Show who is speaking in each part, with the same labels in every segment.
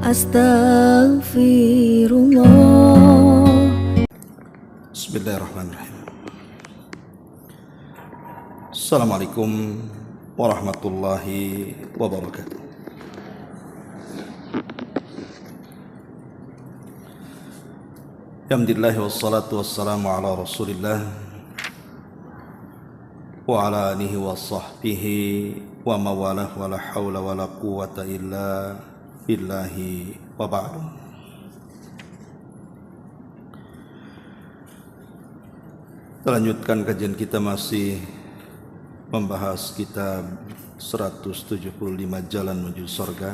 Speaker 1: Astaghfirullah.
Speaker 2: Bismillahirrahmanirrahim. Assalamualaikum warahmatullahi wabarakatuh. Alhamdulillah wassalatu wassalamu ala Rasulillah wa ala alihi wa sahbihi wa mawalah wa la hawla wa la quwwata illa billahi wa ba'du. Kita lanjutkan kajian kita, masih membahas kitab 175 Jalan Menuju Surga,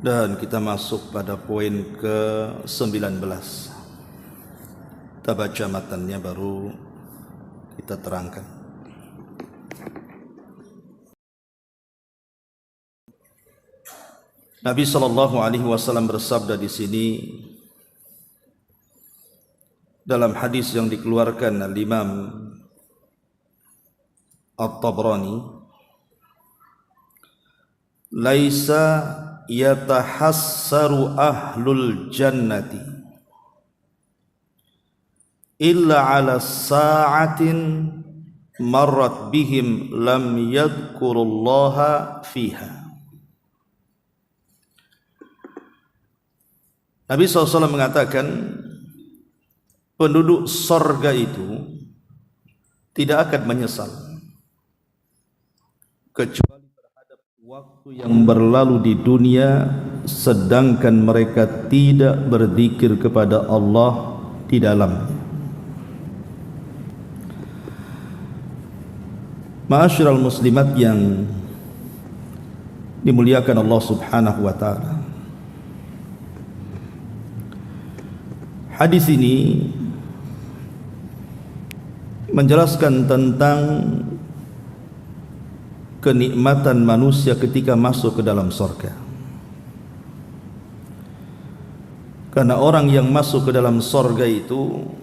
Speaker 2: dan kita masuk pada poin ke-19. Kita baca matannya baru kita terangkan. Nabi SAW bersabda di sini dalam hadis yang dikeluarkan Al-Imam At-Tabrani, "Laisa yatahassaru ahlul jannati illa ala sa'atin marrat bihim lam yadhkurullaha fiha." Nabi SAW mengatakan, penduduk sorga itu tidak akan menyesal kecuali terhadap waktu yang berlalu di dunia sedangkan mereka tidak berzikir kepada Allah di dalamnya. Ma'asyiral muslimat yang dimuliakan Allah Subhanahu wa taala, hadis ini menjelaskan tentang kenikmatan manusia ketika masuk ke dalam surga. Karena orang yang masuk ke dalam surga itu,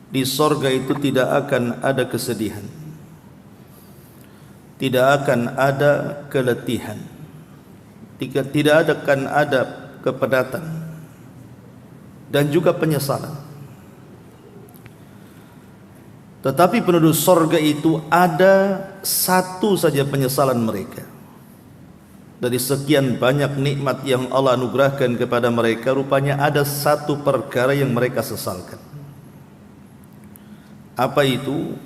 Speaker 2: di surga itu tidak akan ada kesedihan, tidak akan ada keletihan, tidak akan ada kepadatan dan juga penyesalan. Tetapi penduduk sorga itu ada satu saja penyesalan mereka. Dari sekian banyak nikmat yang Allah anugerahkan kepada mereka, rupanya ada satu perkara yang mereka sesalkan. Apa itu?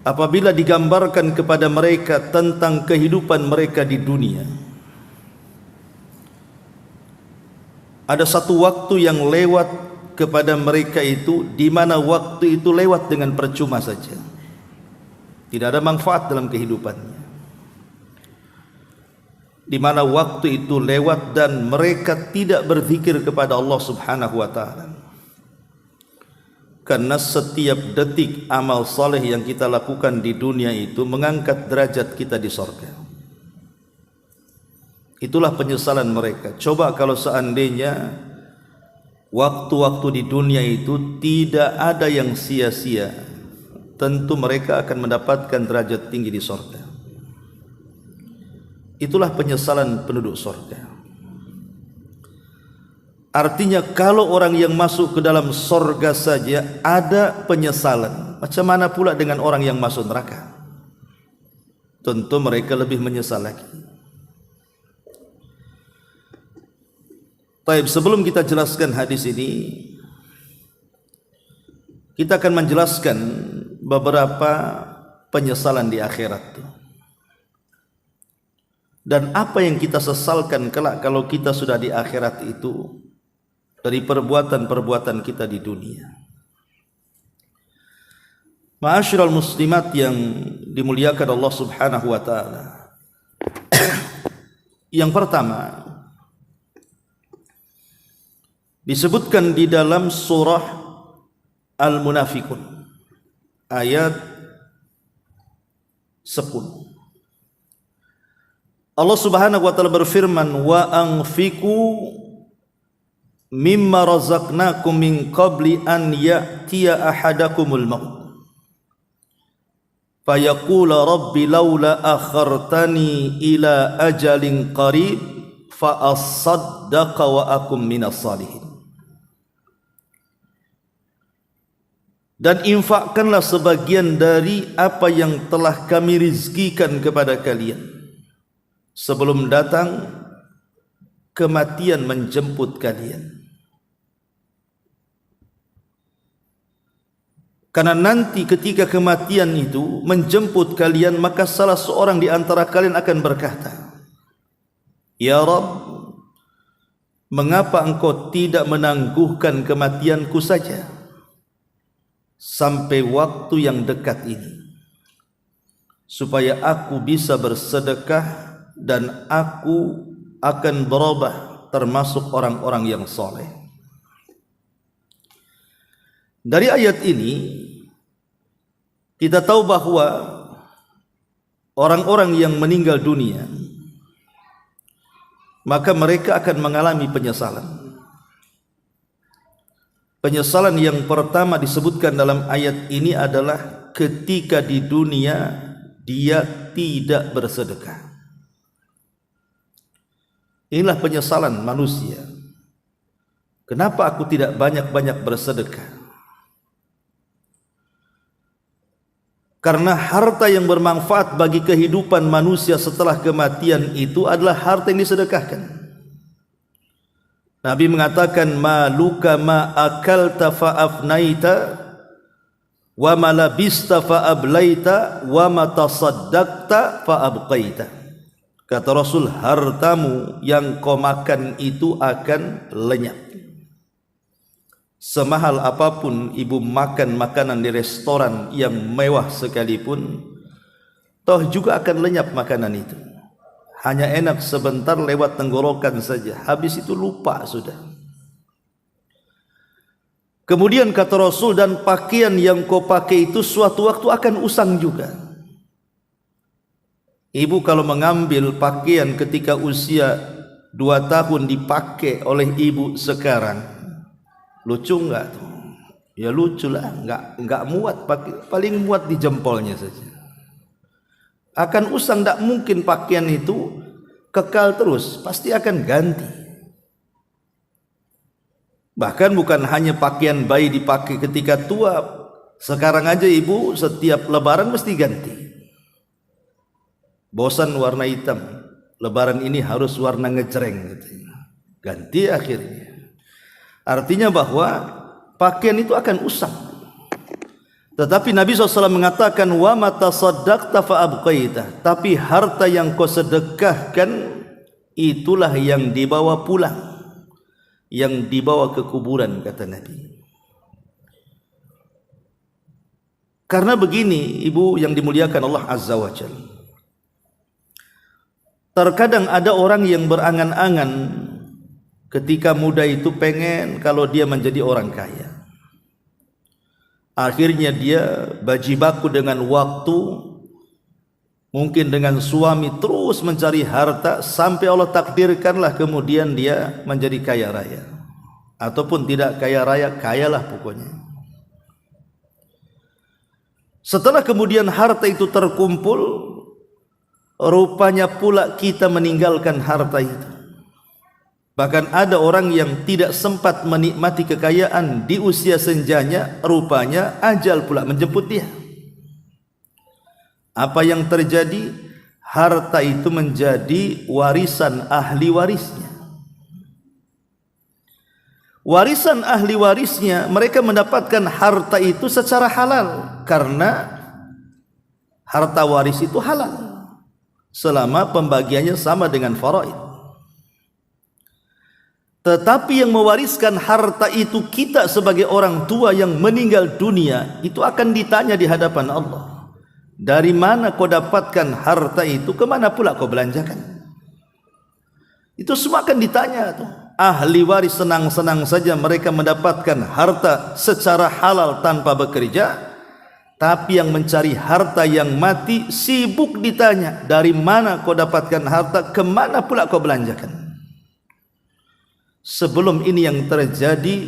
Speaker 2: Apabila digambarkan kepada mereka tentang kehidupan mereka di dunia, ada satu waktu yang lewat kepada mereka itu, di mana waktu itu lewat dengan percuma saja, tidak ada manfaat dalam kehidupannya. Di mana waktu itu lewat dan mereka tidak berzikir kepada Allah Subhanahu wa taala. Karena setiap detik amal saleh yang kita lakukan di dunia itu mengangkat derajat kita di surga. Itulah penyesalan mereka. Coba kalau seandainya waktu-waktu di dunia itu tidak ada yang sia-sia, tentu mereka akan mendapatkan derajat tinggi di surga. Itulah penyesalan penduduk surga. Artinya kalau orang yang masuk ke dalam surga saja ada penyesalan, macam mana pula dengan orang yang masuk neraka? Tentu mereka lebih menyesal lagi. Baik, sebelum kita jelaskan hadis ini, kita akan menjelaskan beberapa penyesalan di akhirat. Dan apa yang kita sesalkan kelak kalau kita sudah di akhirat itu dari perbuatan-perbuatan kita di dunia. Ma'asyiral muslimat yang dimuliakan Allah Subhanahu wa taala. Yang pertama, disebutkan di dalam surah Al-Munafiqun ayat 10. Allah Subhanahu wa taala berfirman, "Wa anfiqu mimma razaqnakum min qabli an ya'tiya ahadakumul maut." fayaqula rabbi laula akhartani ila ajalin qarib fa asaddaqa wa akum minas salihin. Dan infakkanlah sebagian dari apa yang telah kami rizkikan kepada kalian sebelum datang kematian menjemput kalian. Karena nanti ketika kematian itu menjemput kalian, maka salah seorang di antara kalian akan berkata, Ya Rabb, mengapa engkau tidak menangguhkan kematianku saja sampai waktu yang dekat ini, supaya aku bisa bersedekah dan aku akan berubah termasuk orang-orang yang soleh. Dari ayat ini kita tahu bahwa orang-orang yang meninggal dunia, maka mereka akan mengalami penyesalan. Penyesalan yang pertama disebutkan dalam ayat ini adalah ketika di dunia dia tidak bersedekah. Inilah penyesalan manusia. Kenapa aku tidak banyak-banyak bersedekah? Karena harta yang bermanfaat bagi kehidupan manusia setelah kematian itu adalah harta yang disedekahkan. Nabi mengatakan, maluka ma akalta fa afnaita wa ma labista fa ablaita wa ma tasaddaqta fa abqaita. Kata Rasul, hartamu yang kau makan itu akan lenyap. Semahal apapun ibu makan makanan di restoran yang mewah sekalipun, toh juga akan lenyap makanan itu. Hanya enak sebentar lewat tenggorokan saja, habis itu lupa sudah. Kemudian kata Rasul, dan pakaian yang kau pakai itu suatu waktu akan usang juga. Ibu kalau mengambil pakaian ketika usia 2 tahun dipakai oleh ibu sekarang, lucu enggak tuh? Ya lucu lah, enggak muat, paling muat di jempolnya saja. Akan usang, tidak mungkin pakaian itu kekal terus, pasti akan ganti. Bahkan bukan hanya pakaian bayi dipakai ketika tua, sekarang aja ibu setiap lebaran mesti ganti. Bosan warna hitam, lebaran ini harus warna ngejreng gitu. Ganti akhirnya. Artinya bahwa pakaian itu akan usang. Tetapi Nabi SAW mengatakan, wa ma tasaddaqta fa abqaita, tapi harta yang kau sedekahkan itulah yang dibawa pulang, yang dibawa ke kuburan, kata Nabi. Karena begini, ibu yang dimuliakan Allah Azza wa Jalla, terkadang ada orang yang berangan-angan ketika muda itu pengen kalau dia menjadi orang kaya. Akhirnya dia bajibaku dengan waktu, mungkin dengan suami, terus mencari harta sampai Allah takdirkanlah kemudian dia menjadi kaya raya. Ataupun tidak kaya raya, kayalah pokoknya. Setelah kemudian harta itu terkumpul, rupanya pula kita meninggalkan harta itu. Bahkan ada orang yang tidak sempat menikmati kekayaan di usia senjanya, rupanya ajal pula menjemput dia. Apa yang terjadi? Harta itu menjadi warisan ahli warisnya. Warisan ahli warisnya, mereka mendapatkan harta itu secara halal, karena harta waris itu halal selama pembagiannya sama dengan faraid. Tetapi yang mewariskan harta itu kita sebagai orang tua yang meninggal dunia, itu akan ditanya di hadapan Allah. Dari mana kau dapatkan harta itu, kemana pula kau belanjakan? Itu semua akan ditanya tuh. Ahli waris senang-senang saja mereka mendapatkan harta secara halal tanpa bekerja, tapi yang mencari harta yang mati sibuk ditanya, dari mana kau dapatkan harta, kemana pula kau belanjakan? Sebelum ini yang terjadi,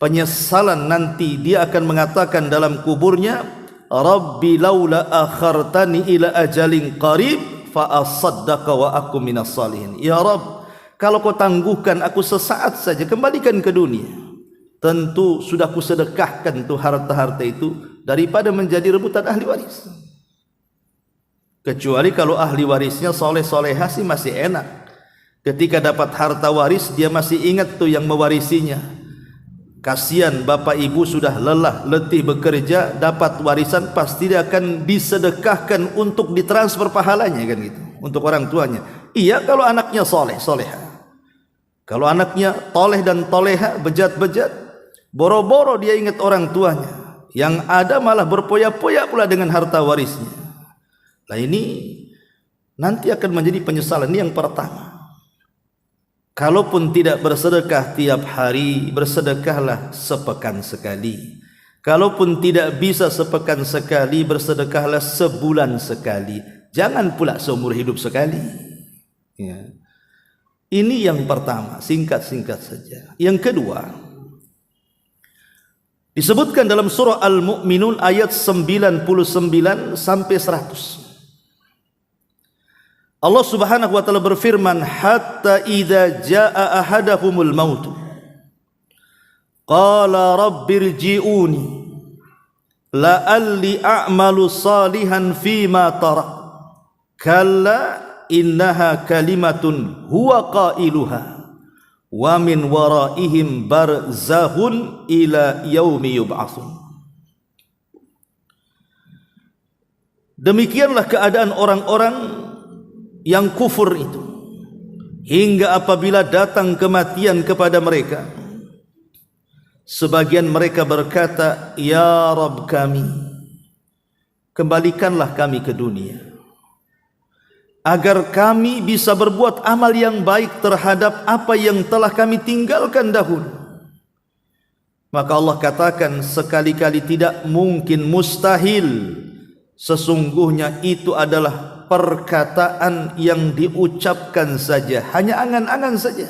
Speaker 2: penyesalan nanti dia akan mengatakan dalam kuburnya, Rabbi laula akhartani ila ajalin qarib fa asaddaqa wa akum minas salihin. Ya Rabb, kalau kau tangguhkan aku sesaat saja, kembalikan ke dunia, tentu sudah kusedekahkan tuh harta-harta itu daripada menjadi rebutan ahli waris. Kecuali kalau ahli warisnya soleh-solehah sih masih enak. Ketika dapat harta waris dia masih ingat tuh yang mewarisinya. Kasihan bapak ibu sudah lelah letih bekerja, dapat warisan pasti dia akan disedekahkan untuk ditransfer pahalanya kan gitu, untuk orang tuanya. Iya kalau anaknya soleh soleha. Kalau anaknya toleh dan toleha, bejat-bejat, boro-boro dia ingat orang tuanya, yang ada malah berpoya-poya pula dengan harta warisnya. Nah ini nanti akan menjadi penyesalan. Ini yang pertama. Kalaupun tidak bersedekah tiap hari, bersedekahlah sepekan sekali. Kalaupun tidak bisa sepekan sekali, bersedekahlah sebulan sekali. Jangan pula seumur hidup sekali. Ya. Ini yang pertama, singkat-singkat saja. Yang kedua, disebutkan dalam surah Al-Mu'minun ayat 99 sampai 100. Allah Subhanahu wa taala berfirman, hatta idza jaa ahadahumul maut qala rabbirji'uni la'alli a'malu salihan fima tarak kalla innaha kalimatun huwa qailuha wa min waraihim barzahun ila yaumi yub'atsun. Demikianlah keadaan orang-orang yang kufur itu, hingga apabila datang kematian kepada mereka, sebagian mereka berkata, ya Rabb kami, kembalikanlah kami ke dunia agar kami bisa berbuat amal yang baik terhadap apa yang telah kami tinggalkan dahulu. Maka Allah katakan, sekali-kali tidak mungkin, mustahil, sesungguhnya itu adalah perkataan yang diucapkan saja, hanya angan-angan saja.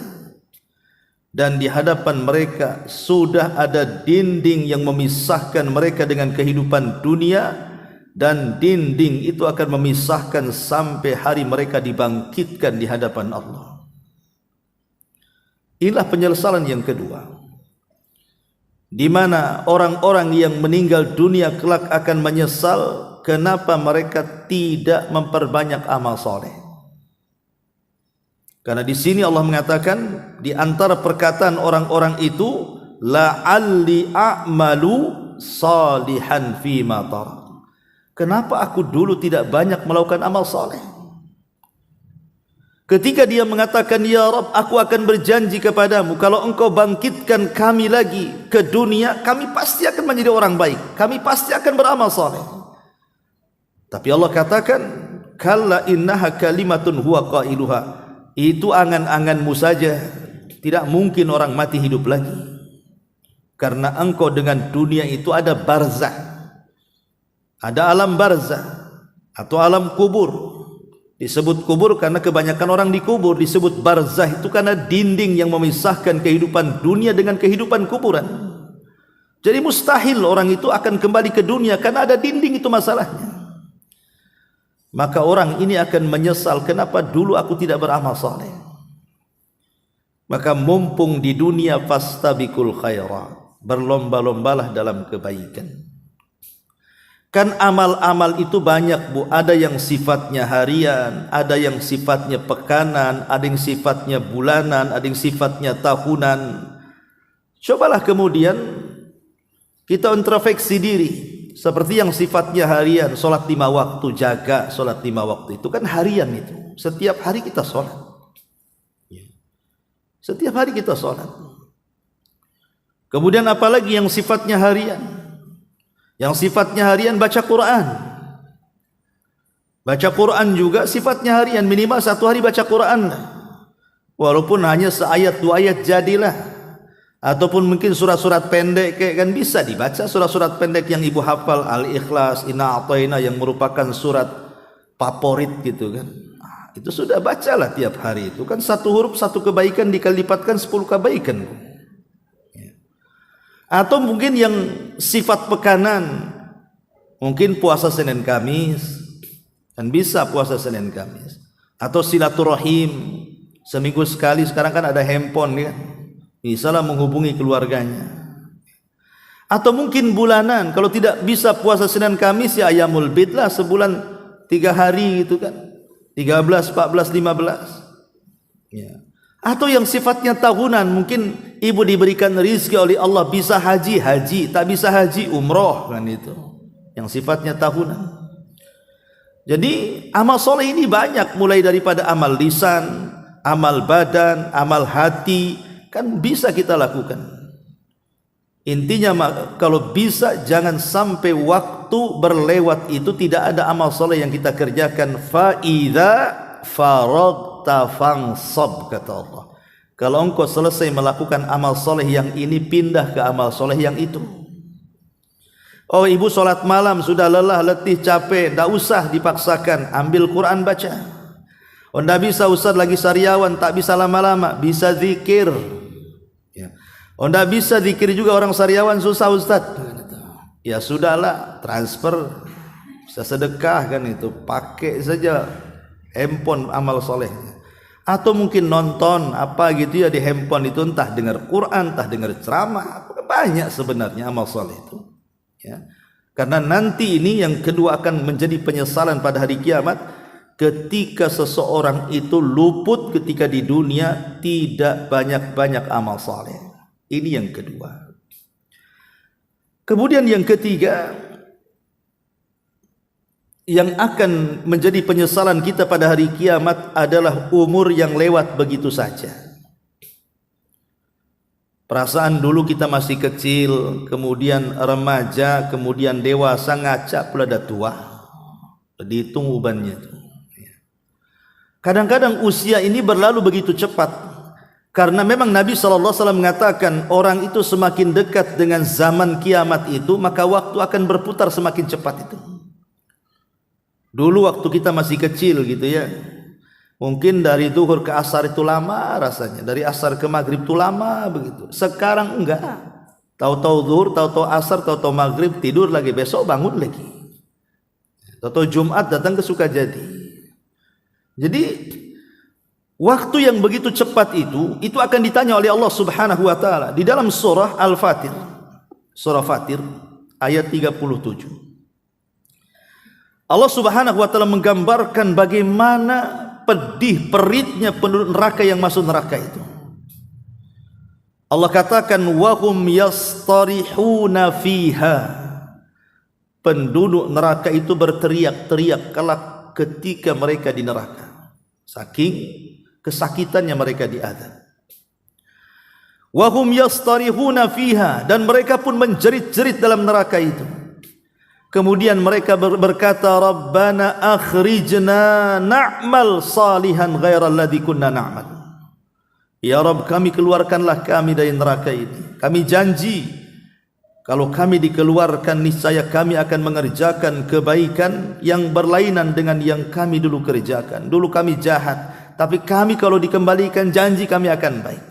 Speaker 2: Dan di hadapan mereka sudah ada dinding yang memisahkan mereka dengan kehidupan dunia, dan dinding itu akan memisahkan sampai hari mereka dibangkitkan di hadapan Allah. Inilah penyesalan yang kedua, di mana orang-orang yang meninggal dunia kelak akan menyesal kenapa mereka tidak memperbanyak amal soleh. Karena di sini Allah mengatakan, di antara perkataan orang-orang itu, la'alli a'malu salihan fima tarak. Kenapa aku dulu tidak banyak melakukan amal soleh? Ketika dia mengatakan, ya Rabb, aku akan berjanji kepadamu, kalau engkau bangkitkan kami lagi ke dunia, kami pasti akan menjadi orang baik, kami pasti akan beramal soleh. Tapi Allah katakan, kalla innaha kalimatun huwa qailuha. Itu angan-anganmu saja. Tidak mungkin orang mati hidup lagi. Karena engkau dengan dunia itu ada barzah. Ada alam barzah atau alam kubur. Disebut kubur karena kebanyakan orang dikubur. Disebut barzah itu karena dinding yang memisahkan kehidupan dunia dengan kehidupan kuburan. Jadi mustahil orang itu akan kembali ke dunia karena ada dinding, itu masalahnya. Maka orang ini akan menyesal, kenapa dulu aku tidak beramal saleh. Maka mumpung di dunia, fastabiqul khairat, berlomba-lombalah dalam kebaikan. Kan amal-amal itu banyak, Bu. Ada yang sifatnya harian, ada yang sifatnya pekanan, ada yang sifatnya bulanan, ada yang sifatnya tahunan. Cobalah kemudian kita introspeksi diri. Seperti yang sifatnya harian, sholat 5 waktu, jaga sholat 5 waktu, itu kan harian itu. Setiap hari kita sholat. Setiap hari kita sholat. Kemudian apalagi yang sifatnya harian? Yang sifatnya harian baca Quran. Baca Quran juga sifatnya harian, minimal 1 hari baca Quran. Walaupun hanya seayat 2 ayat jadilah. Ataupun mungkin surat-surat pendek kayak kan bisa dibaca, surat-surat pendek yang ibu hafal, Al-Ikhlas, Inna A'tayna, yang merupakan surat favorit gitu kan. Itu sudah bacalah tiap hari. Itu kan 1 huruf 1 kebaikan dikalipatkan 10 kebaikan. Atau mungkin yang sifat pekanan, Mungkin puasa Senin Kamis, kan bisa puasa Senin Kamis. Atau silaturahim, seminggu sekali, sekarang kan ada handphone kan, bisalah menghubungi keluarganya. Atau mungkin bulanan, kalau tidak bisa puasa Senin Kamis ya Ayyamul Bid lah, sebulan 3 hari gitu kan, 13, 14, 15 ya. Atau yang sifatnya tahunan, mungkin ibu diberikan rezeki oleh Allah bisa haji, tak bisa haji, umroh kan, itu yang sifatnya tahunan. Jadi amal soleh ini banyak, mulai daripada amal lisan, amal badan, amal hati, kan bisa kita lakukan. Intinya kalau bisa jangan sampai waktu berlewat itu tidak ada amal soleh yang kita kerjakan. Fa idza faragta fansab, kata Allah. Kalau engkau selesai melakukan amal soleh yang ini, pindah ke amal soleh yang itu. Oh, ibu sholat malam sudah lelah, letih, capek, tidak usah dipaksakan, ambil Quran baca. Oh, tidak bisa Ustaz lagi sariawan, tak bisa lama-lama, bisa zikir ya. Oh, tidak bisa zikir juga, orang sariawan susah Ustaz. Ya sudahlah, transfer, bisa sedekah kan, itu pakai saja handphone amal solehnya. Atau mungkin nonton apa gitu ya di handphone itu, entah dengar Quran, entah dengar ceramah, banyak sebenarnya amal soleh itu ya. Karena nanti ini yang kedua akan menjadi penyesalan pada hari kiamat, ketika seseorang itu luput ketika di dunia tidak banyak-banyak amal soleh. Ini yang kedua. Kemudian yang ketiga, yang akan menjadi penyesalan kita pada hari kiamat adalah umur yang lewat begitu saja. Perasaan dulu kita masih kecil, kemudian remaja, kemudian dewasa, ngaca pula dah tua. Dihitung ubannya itu. Kadang-kadang usia ini berlalu begitu cepat, karena memang Nabi SAW mengatakan orang itu semakin dekat dengan zaman kiamat itu, maka waktu akan berputar semakin cepat itu. Dulu waktu kita masih kecil gitu ya, mungkin dari zuhur ke asar itu lama rasanya, dari asar ke maghrib itu lama begitu. Sekarang enggak, tahu-tahu zuhur, tahu-tahu asar, tahu-tahu maghrib, tidur lagi, besok bangun lagi, tahu-tahu Jumat datang ke Sukajadi. Jadi waktu yang begitu cepat itu akan ditanya oleh Allah Subhanahu wa taala di dalam surah Al-Fatir, surah Fatir ayat 37. Allah Subhanahu wa taala menggambarkan bagaimana pedih peritnya penduduk neraka yang masuk neraka itu. Allah katakan wahum yastarihuna fiha. Penduduk neraka itu berteriak-teriak kelak ketika mereka di neraka, saking kesakitannya mereka diazab. Wahum yastarihuna fiha, dan mereka pun menjerit-jerit dalam neraka itu. Kemudian mereka berkata, Rabbana akhrijna na'mal salihan ghairal ladzi kunna na'mal. Ya Rabb, kami keluarkanlah kami dari neraka ini. Kami janji kalau kami dikeluarkan niscaya kami akan mengerjakan kebaikan yang berlainan dengan yang kami dulu kerjakan. Dulu kami jahat, tapi kami kalau dikembalikan janji kami akan baik.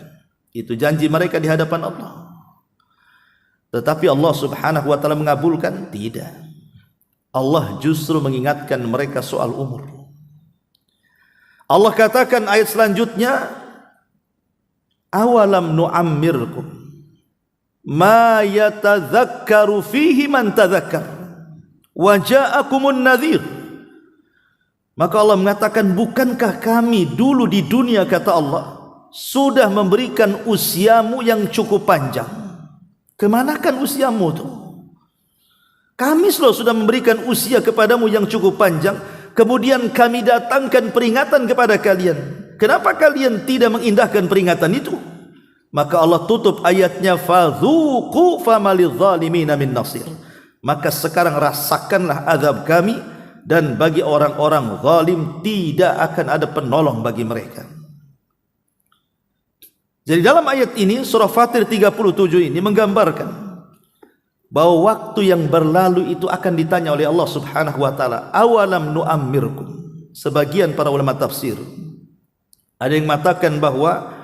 Speaker 2: Itu janji mereka di hadapan Allah. Tetapi Allah Subhanahu wa taala mengabulkan? Tidak. Allah justru mengingatkan mereka soal umur. Allah katakan ayat selanjutnya, awalam nu'ammirkum ma yatadzakkaru fihi man tadzakkar wa ja'akumun nadhir. Maka Allah mengatakan, bukankah kami dulu di dunia, kata Allah, sudah memberikan usiamu yang cukup panjang? Kemanakan usiamu itu? Kami sudah memberikan usia kepadamu yang cukup panjang, kemudian kami datangkan peringatan kepada kalian. Kenapa kalian tidak mengindahkan peringatan itu? Maka Allah tutup ayatnya, fadzuqu famalidz zalimina min nasir. Maka sekarang rasakanlah azab kami, dan bagi orang-orang zalim tidak akan ada penolong bagi mereka. Jadi dalam ayat ini, surah Fatir 37 ini menggambarkan bahwa waktu yang berlalu itu akan ditanya oleh Allah Subhanahu wa taala, awalam nu'ammirkum. Sebagian para ulama tafsir ada yang mengatakan bahwa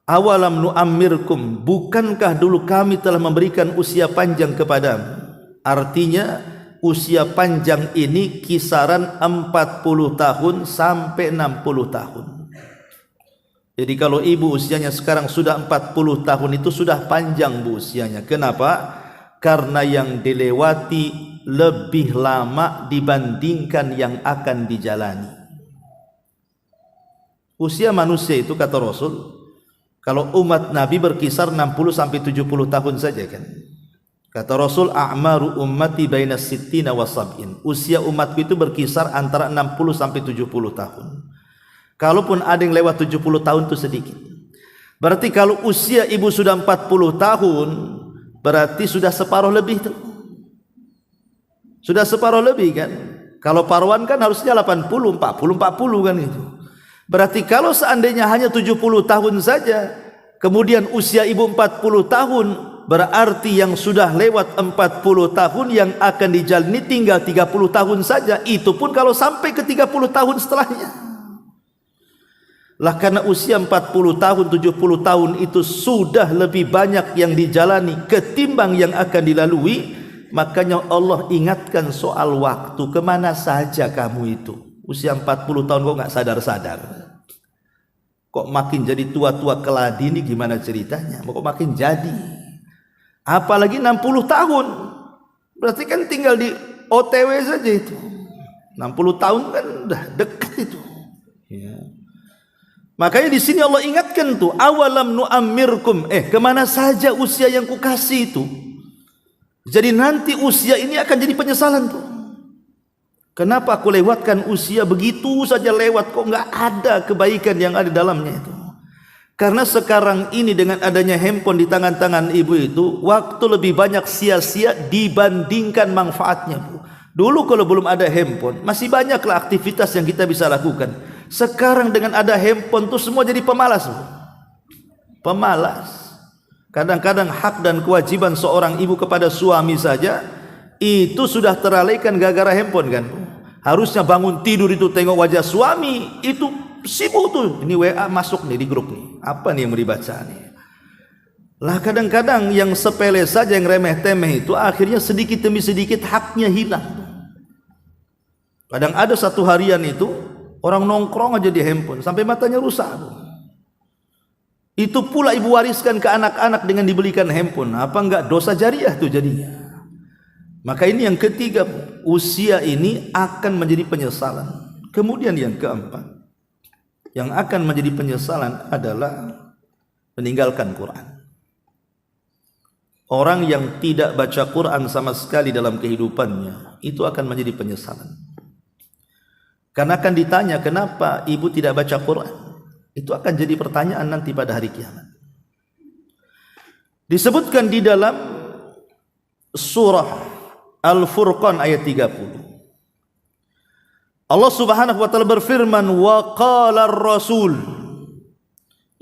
Speaker 2: awalam nu'ammirkum, bukankah dulu kami telah memberikan usia panjang kepadamu? Artinya usia panjang ini kisaran 40 tahun sampai 60 tahun. Jadi kalau ibu usianya sekarang sudah 40 tahun itu sudah panjang bu usianya. Kenapa? Karena yang dilewati lebih lama dibandingkan yang akan dijalani. Usia manusia itu kata Rasul, kalau umat Nabi berkisar 60 sampai 70 tahun saja kan. Kata Rasul, a'maru ummati baina sittina wa sab'in. Usia umatku itu berkisar antara 60 sampai 70 tahun. Kalaupun ada yang lewat 70 tahun itu sedikit. Berarti kalau usia ibu sudah 40 tahun, berarti sudah separuh lebih tuh. Sudah separuh lebih kan. Kalau paruan kan harusnya 80, 40 kan itu. Berarti kalau seandainya hanya 70 tahun saja, kemudian usia ibu 40 tahun, berarti yang sudah lewat 40 tahun yang akan dijalani tinggal 30 tahun saja. Itu pun kalau sampai ke 30 tahun setelahnya. Lah karena usia 40 tahun, 70 tahun itu sudah lebih banyak yang dijalani ketimbang yang akan dilalui. Makanya Allah ingatkan soal waktu. Kemana saja kamu itu? Usia 40 tahun kok gak sadar-sadar? Kok makin jadi tua-tua keladi ini gimana ceritanya? Kok makin jadi? Apalagi 60 tahun. Berarti kan tinggal di OTW saja itu. 60 tahun kan udah dekat itu. Ya. Makanya di sini Allah ingatkan tuh, awalam nu'ammirkum. Kemana saja usia yang kukasih itu? Jadi nanti usia ini akan jadi penyesalan tuh. Kenapa aku lewatkan usia begitu saja lewat, kok nggak ada kebaikan yang ada dalamnya itu? Karena sekarang ini dengan adanya handphone di tangan-tangan ibu itu, waktu lebih banyak sia-sia dibandingkan manfaatnya bu. Dulu kalau belum ada handphone, masih banyaklah aktivitas yang kita bisa lakukan. Sekarang dengan ada handphone tuh semua jadi pemalas bu. Pemalas. Kadang-kadang hak dan kewajiban seorang ibu kepada suami saja itu sudah teralaikan gara-gara handphone kan. Harusnya bangun tidur itu tengok wajah suami, itu sibuk tuh. Ini WA masuk nih di grup nih. Apa nih yang mau dibaca nih? Lah kadang-kadang yang sepele saja, yang remeh-temeh itu akhirnya sedikit demi sedikit haknya hilang. Kadang ada satu harian itu orang nongkrong aja di handphone sampai matanya rusak. Itu pula ibu wariskan ke anak-anak dengan dibelikan handphone. Apa enggak dosa jariah tuh jadinya? Maka ini yang ketiga, usia ini akan menjadi penyesalan. Kemudian yang keempat, yang akan menjadi penyesalan adalah meninggalkan Quran. Orang yang tidak baca Quran sama sekali dalam kehidupannya, itu akan menjadi penyesalan. Karena akan ditanya, kenapa ibu tidak baca Quran? Itu akan jadi pertanyaan nanti pada hari kiamat. Disebutkan di dalam surah Al-Furqan ayat 30. Allah Subhanahu wa taala berfirman, wa qala ar-rasul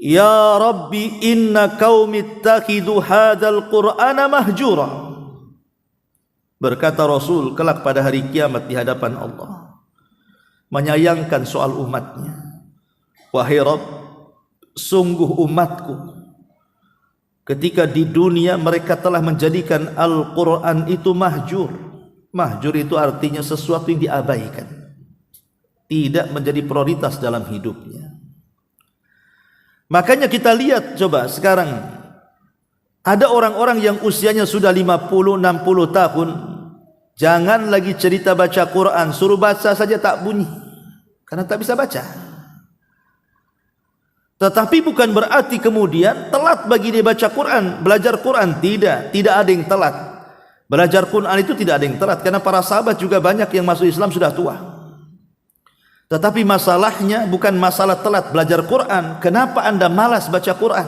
Speaker 2: ya rabbi inna qaumi ittakhidhu hadzal qur'ana mahjura. Berkata Rasul kelak pada hari kiamat di hadapan Allah, menyayangkan soal umatnya. Wahai Rabb, sungguh umatku ketika di dunia mereka telah menjadikan Al-Quran itu mahjur. Mahjur itu artinya sesuatu yang diabaikan, tidak menjadi prioritas dalam hidupnya. Makanya kita lihat coba sekarang, ada orang-orang yang usianya sudah 50-60 tahun, jangan lagi cerita baca Quran, suruh baca saja tak bunyi, karena tak bisa baca. Tetapi bukan berarti kemudian telat bagi dia baca Quran, belajar Quran. Tidak ada yang telat. Belajar Quran itu tidak ada yang telat, karena para sahabat juga banyak yang masuk Islam sudah tua. Tetapi masalahnya bukan masalah telat belajar Quran. Kenapa Anda malas baca Quran?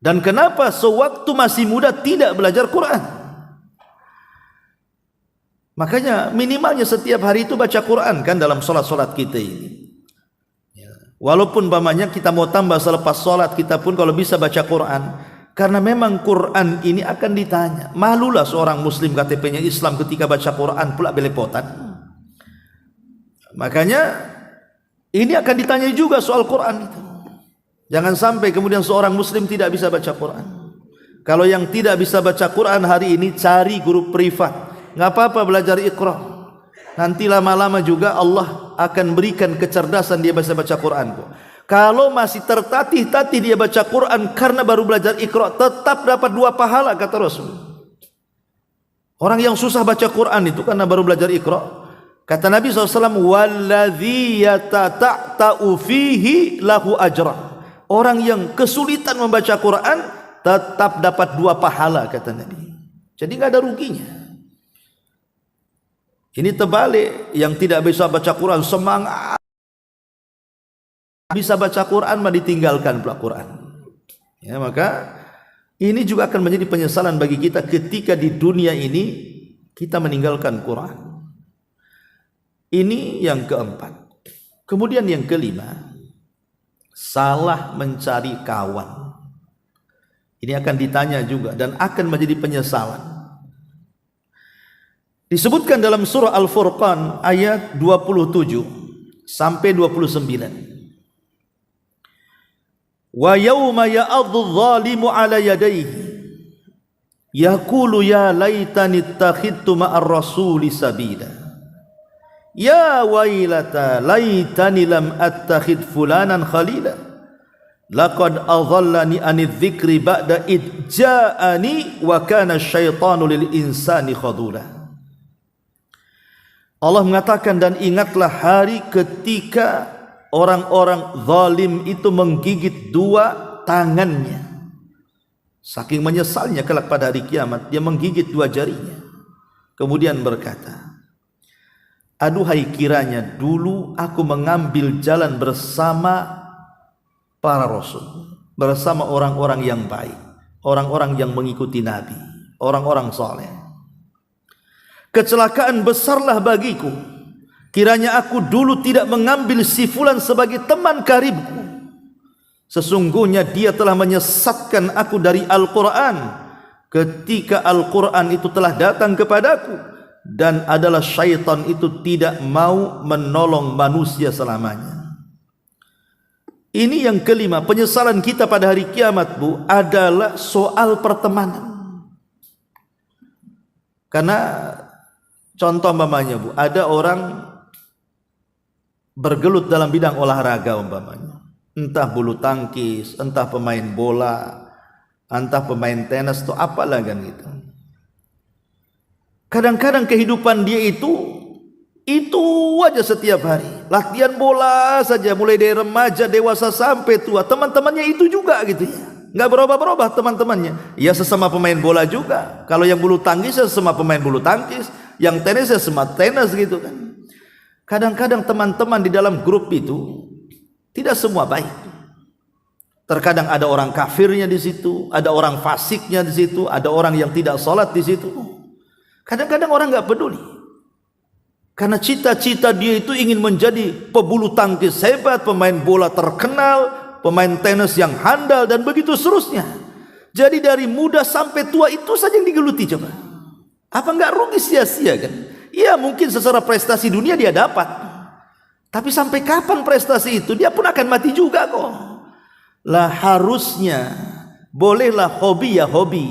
Speaker 2: Dan kenapa sewaktu masih muda tidak belajar Quran? Makanya minimalnya setiap hari itu baca Quran kan dalam solat-solat kita ini. Walaupun umpamanya kita mau tambah selepas sholat, kita pun kalau bisa baca Quran. Karena memang Quran ini akan ditanya. Malulah seorang muslim KTP-nya Islam ketika baca Quran pula belepotan. Makanya ini akan ditanya juga soal Quran itu. Jangan sampai kemudian seorang muslim tidak bisa baca Quran. Kalau yang tidak bisa baca Quran hari ini, cari guru privat nggak apa-apa belajar Iqra. Nanti lama-lama juga Allah akan berikan kecerdasan dia bisa baca Quran kok. Kalau masih tertatih-tatih dia baca Quran karena baru belajar Iqra, tetap dapat 2 pahala kata Rasul. Orang yang susah baca Quran itu karena baru belajar Iqra. Kata Nabi SAW, "Walladzi yatata'u fihi lahu ajra." Orang yang kesulitan membaca Quran tetap dapat 2 pahala kata Nabi. Jadi nggak ada ruginya. Ini terbalik, yang tidak bisa baca Quran semangat, bisa baca Quran mah ditinggalkan pula Quran. Ya, maka ini juga akan menjadi penyesalan bagi kita ketika di dunia ini kita meninggalkan Quran. Ini yang keempat. Kemudian yang kelima, salah mencari kawan. Ini akan ditanya juga dan akan menjadi penyesalan. Disebutkan dalam surah Al-Furqan ayat 27 sampai 29. Wa yauma ya'adhu adh-dhalimu 'ala yadayhi yaqulu ya laitani ittakhidtu ma'ar rasuli sabila. Ya wailata laitani lam attakhid fulanan khalila. Laqad adhallani 'anidh dzikri ba'da id ja'ani wa kana asyaitanu lil insani khadula. Allah mengatakan, dan ingatlah hari ketika orang-orang zalim itu menggigit 2 tangannya. Saking menyesalnya kelak pada hari kiamat, dia menggigit 2 jarinya. Kemudian berkata, aduhai kiranya dulu aku mengambil jalan bersama para rasul, bersama orang-orang yang baik, orang-orang yang mengikuti Nabi, orang-orang saleh. Kecelakaan besarlah bagiku kiranya aku dulu tidak mengambil si fulan sebagai teman karibku. Sesungguhnya dia telah menyesatkan aku dari Al-Quran ketika Al-Quran itu telah datang kepadaku, dan adalah syaitan itu tidak mau menolong manusia selamanya. Ini yang kelima, penyesalan kita pada hari kiamat, Bu, adalah soal pertemanan. Karena contoh umpamanya, Bu, ada orang bergelut dalam bidang olahraga umpamanya, entah bulu tangkis, entah pemain bola, entah pemain tenis atau apalah kan gitu. Kadang-kadang kehidupan dia itu aja setiap hari, latihan bola saja, mulai dari remaja, dewasa sampai tua. Teman-temannya itu juga gitu ya, nggak berubah-berubah teman-temannya. Ya sesama pemain bola juga. Kalau yang bulu tangkis ya sesama pemain bulu tangkis, yang tenis ya sesama tenis gitu kan. Kadang-kadang teman-teman di dalam grup itu tidak semua baik. Terkadang ada orang kafirnya di situ, ada orang fasiknya di situ, ada orang yang tidak sholat di situ. Kadang-kadang orang nggak peduli, karena cita-cita dia itu ingin menjadi pebulu tangkis hebat, pemain bola terkenal, pemain tenis yang handal, dan begitu seterusnya. Jadi dari muda sampai tua itu saja yang digeluti. Coba, apa nggak rugi sia-sia kan? Iya, mungkin secara prestasi dunia dia dapat, tapi sampai kapan prestasi itu? Dia pun akan mati juga kok. Lah harusnya bolehlah hobi ya hobi,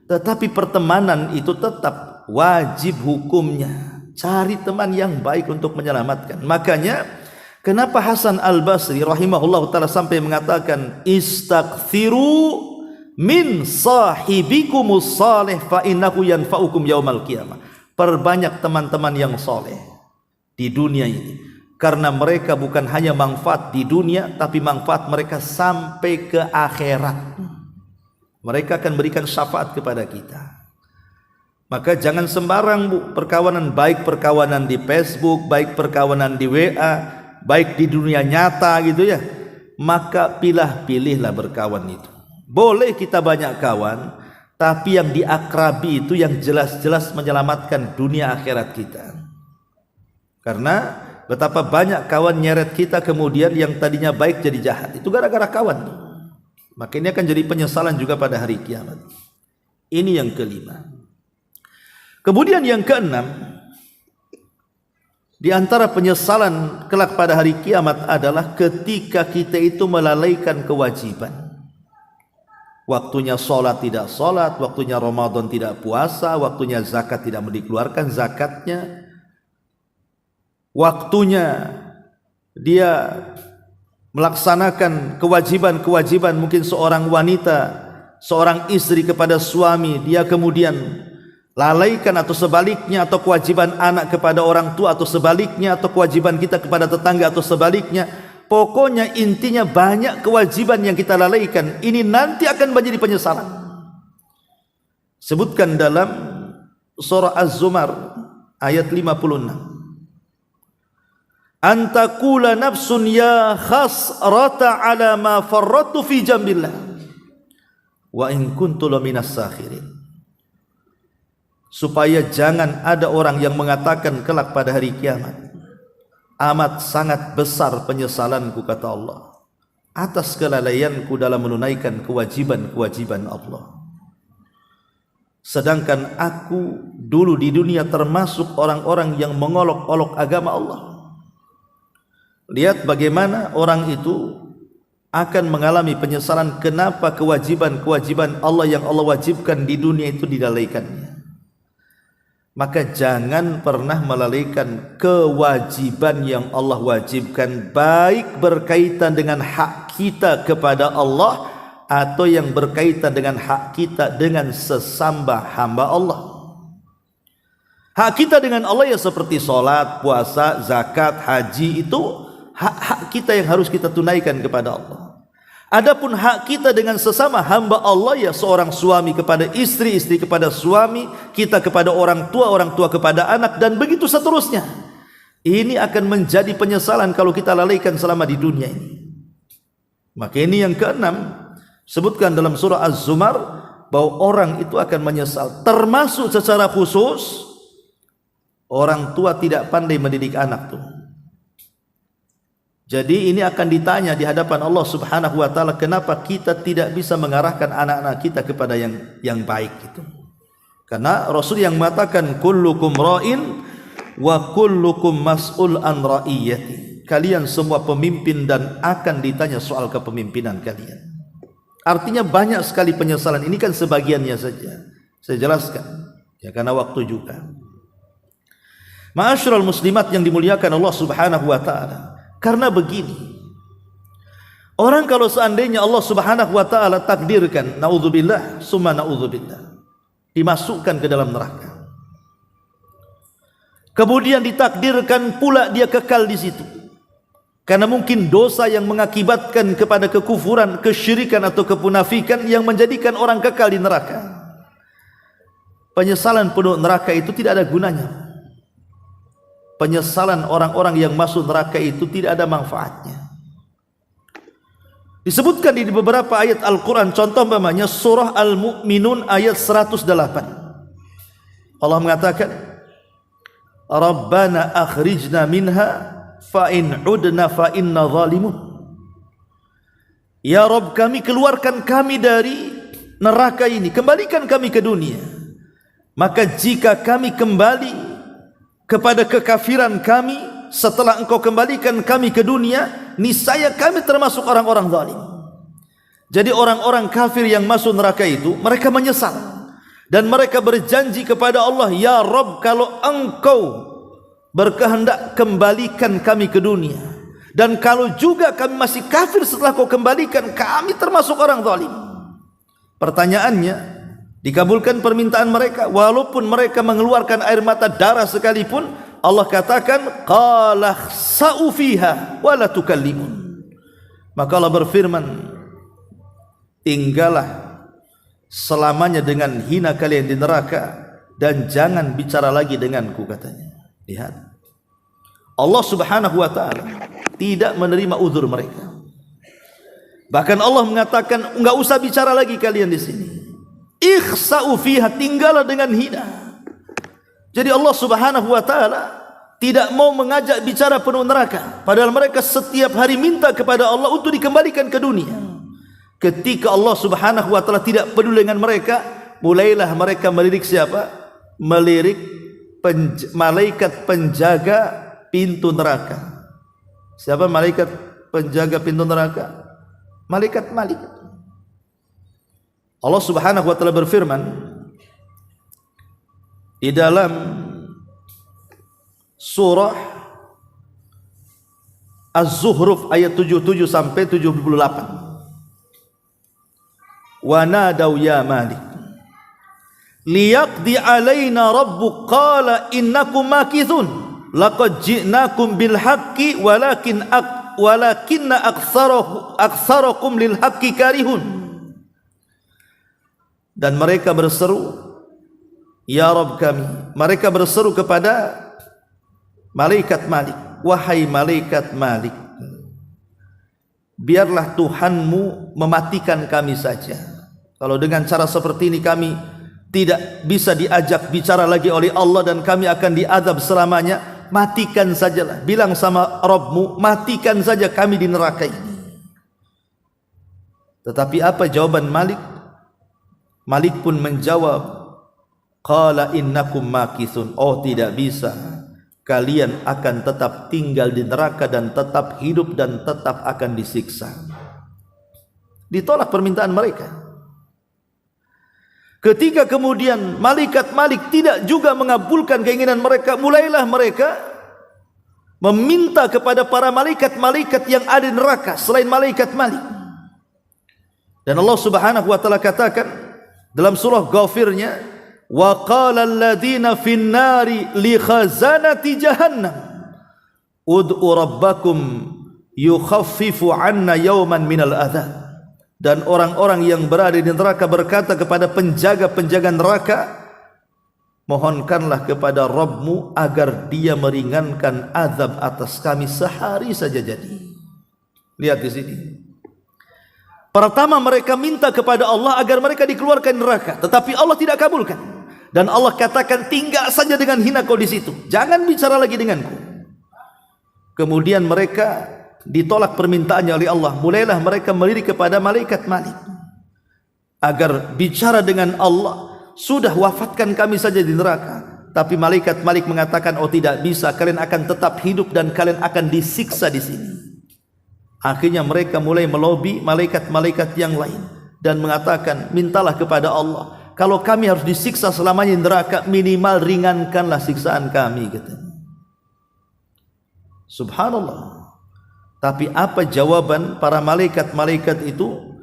Speaker 2: tetapi pertemanan itu tetap wajib hukumnya. Cari teman yang baik untuk menyelamatkan. Makanya kenapa Hasan Al-Basri rahimahullah ta'ala sampai mengatakan, istaghfiru min sahibikumus salih fa innahu yanfa'ukum yaumal qiyamah. Perbanyak teman-teman yang soleh di dunia ini, karena mereka bukan hanya manfaat di dunia, tapi manfaat mereka sampai ke akhirat. Mereka akan berikan syafaat kepada kita. Maka jangan sembarang, Bu, perkawanan, baik perkawanan di Facebook, baik perkawanan di WA, baik di dunia nyata gitu ya. Maka pilih-pilihlah berkawan itu. Boleh kita banyak kawan, tapi yang diakrabi itu yang jelas-jelas menyelamatkan dunia akhirat kita. Karena betapa banyak kawan nyeret kita kemudian yang tadinya baik jadi jahat, itu gara-gara kawan. Maka ini akan jadi penyesalan juga pada hari kiamat. Ini yang kelima. Kemudian yang keenam, di antara penyesalan kelak pada hari kiamat adalah ketika kita itu melalaikan kewajiban. Waktunya sholat tidak sholat, waktunya Ramadan tidak puasa, waktunya zakat tidak dikeluarkan zakatnya, waktunya dia melaksanakan kewajiban-kewajiban mungkin seorang wanita, seorang istri kepada suami, dia kemudian lalaikan atau sebaliknya, atau kewajiban anak kepada orang tua atau sebaliknya, atau kewajiban kita kepada tetangga atau sebaliknya. Pokoknya intinya banyak kewajiban yang kita lalaikan. Ini nanti akan menjadi penyesalan. Sebutkan dalam surah Az-Zumar ayat 56. Antakula nafsun ya khasrata ala ma farratu fi jambillah wa in kuntu laminas sakhirin. Supaya jangan ada orang yang mengatakan kelak pada hari kiamat, amat sangat besar penyesalanku, kata Allah, atas kelalaianku dalam menunaikan kewajiban-kewajiban Allah. Sedangkan aku dulu di dunia termasuk orang-orang yang mengolok-olok agama Allah. Lihat bagaimana orang itu akan mengalami penyesalan kenapa kewajiban-kewajiban Allah yang Allah wajibkan di dunia itu dilalaikannya. Maka jangan pernah melalaikan kewajiban yang Allah wajibkan, baik berkaitan dengan hak kita kepada Allah atau yang berkaitan dengan hak kita dengan sesama hamba Allah. Hak kita dengan Allah ya seperti sholat, puasa, zakat, haji, itu hak-hak kita yang harus kita tunaikan kepada Allah. Adapun hak kita dengan sesama hamba Allah ya seorang suami kepada istri, istri kepada suami, kita kepada orang tua kepada anak, dan begitu seterusnya. Ini akan menjadi penyesalan kalau kita lalaikan selama di dunia ini. Maka ini yang keenam, sebutkan dalam surah Az-Zumar bahwa orang itu akan menyesal, termasuk secara khusus orang tua tidak pandai mendidik anak tuh. Jadi ini akan ditanya di hadapan Allah Subhanahu wa taala, kenapa kita tidak bisa mengarahkan anak-anak kita kepada yang baik itu. Karena Rasul yang mengatakan kullukum ra'in wa kullukum mas'ul an ra'iyati. Kalian semua pemimpin dan akan ditanya soal kepemimpinan kalian. Artinya banyak sekali penyesalan, ini kan sebagiannya saja. Saya jelaskan ya karena waktu juga. Ma'asyiral muslimat yang dimuliakan Allah Subhanahu wa taala. Karena begini, orang kalau seandainya Allah Subhanahu wa taala takdirkan, naudzubillah summa naudzubillah, dimasukkan ke dalam neraka, kemudian ditakdirkan pula dia kekal di situ karena mungkin dosa yang mengakibatkan kepada kekufuran, kesyirikan atau kemunafikan yang menjadikan orang kekal di neraka. Penyesalan penuh neraka itu tidak ada gunanya. Penyesalan orang-orang yang masuk neraka itu tidak ada manfaatnya. Disebutkan di beberapa ayat Al-Quran, contoh umpamanya surah Al-Mu'minun ayat 108. Allah mengatakan, Rabbana akhrijna minha fa in udna fa inna zalimun. Ya Rabb kami, keluarkan kami dari neraka ini, kembalikan kami ke dunia. Maka jika kami kembali kepada kekafiran kami setelah engkau kembalikan kami ke dunia, niscaya kami termasuk orang-orang zalim. Jadi orang-orang kafir yang masuk neraka itu mereka menyesal dan mereka berjanji kepada Allah, ya Rabb kalau engkau berkehendak kembalikan kami ke dunia, dan kalau juga kami masih kafir setelah kau kembalikan, kami termasuk orang zalim. Pertanyaannya, dikabulkan permintaan mereka walaupun mereka mengeluarkan air mata darah sekalipun? Allah katakan qala khsa'u fiha wa la tukallimun. Maka Allah berfirman, tinggallah selamanya dengan hina kalian di neraka dan jangan bicara lagi denganku, katanya. Lihat, Allah Subhanahu wa taala tidak menerima uzur mereka. Bahkan Allah mengatakan enggak usah bicara lagi kalian di sini. Ikhsa'u fiha, tinggallah dengan hina. Jadi Allah Subhanahu wa taala tidak mau mengajak bicara penuh neraka, padahal mereka setiap hari minta kepada Allah untuk dikembalikan ke dunia. Ketika Allah Subhanahu wa taala tidak peduli dengan mereka, mulailah mereka melirik siapa? Melirik malaikat penjaga pintu neraka. Siapa malaikat penjaga pintu neraka? Malaikat Malik. Allah Subhanahu wa taala berfirman di dalam surah Az-Zuhruf ayat 77 sampai 78. Wa nadaw ya Malik liyaqdi alaina rabbuk qala innakum makithun laqad ji'nakum bil haqqi walakinna aktsarakum lil haqqi karihun. Dan mereka berseru, ya Rabb kami. Mereka berseru kepada malaikat Malik, wahai malaikat Malik, biarlah Tuhanmu mematikan kami saja. Kalau dengan cara seperti ini kami tidak bisa diajak bicara lagi oleh Allah dan kami akan diazab selamanya, matikan sajalah. Bilang sama Rabbmu, matikan saja kami di neraka ini. Tetapi apa jawaban Malik? Malik pun menjawab, qala innakum makithun. Oh, tidak bisa. Kalian akan tetap tinggal di neraka dan tetap hidup dan tetap akan disiksa. Ditolak permintaan mereka. Ketika kemudian malaikat Malik tidak juga mengabulkan keinginan mereka, mulailah mereka meminta kepada para malaikat-malaikat yang ada di neraka selain malaikat Malik. Dan Allah Subhanahu wa taala katakan dalam surah Ghafirnya, wa qala alladziina fin nari li khazanati jahannam ud'u rabbakum yukhaffifu 'anna yawman minal adzab. Dan orang-orang yang berada di neraka berkata kepada penjaga-penjaga neraka, mohonkanlah kepada Rabbmu agar dia meringankan azab atas kami sehari saja jadi. Lihat di sini. Pertama mereka minta kepada Allah agar mereka dikeluarkan neraka, tetapi Allah tidak kabulkan. Dan Allah katakan, tinggal saja dengan hina kau di situ, jangan bicara lagi denganku. Kemudian mereka ditolak permintaannya oleh Allah. Mulailah mereka melirik kepada malaikat Malik agar bicara dengan Allah, sudah wafatkan kami saja di neraka. Tapi malaikat Malik mengatakan, oh tidak bisa, kalian akan tetap hidup dan kalian akan disiksa di sini. Akhirnya mereka mulai melobi malaikat-malaikat yang lain dan mengatakan, mintalah kepada Allah, kalau kami harus disiksa selamanya di neraka, minimal ringankanlah siksaan kami, gitu. Subhanallah. Tapi apa jawaban para malaikat-malaikat itu?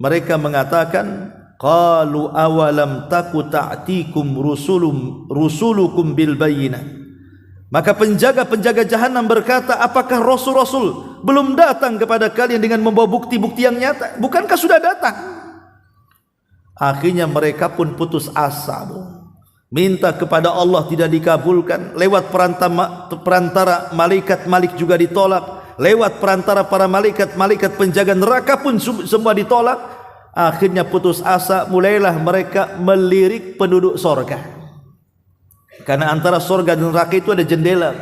Speaker 2: Mereka mengatakan, qalu awalam taku ta'tikum rusulukum bil bayyinah. Maka penjaga-penjaga jahanam berkata, apakah rasul-rasul belum datang kepada kalian dengan membawa bukti-bukti yang nyata? Bukankah sudah datang? Akhirnya mereka pun putus asa, minta kepada Allah tidak dikabulkan. Lewat perantara malaikat Malik juga ditolak. Lewat perantara para malaikat penjaga neraka pun semua ditolak. Akhirnya putus asa, mulailah mereka melirik penduduk sorga. Karena antara sorga dan neraka itu ada jendela,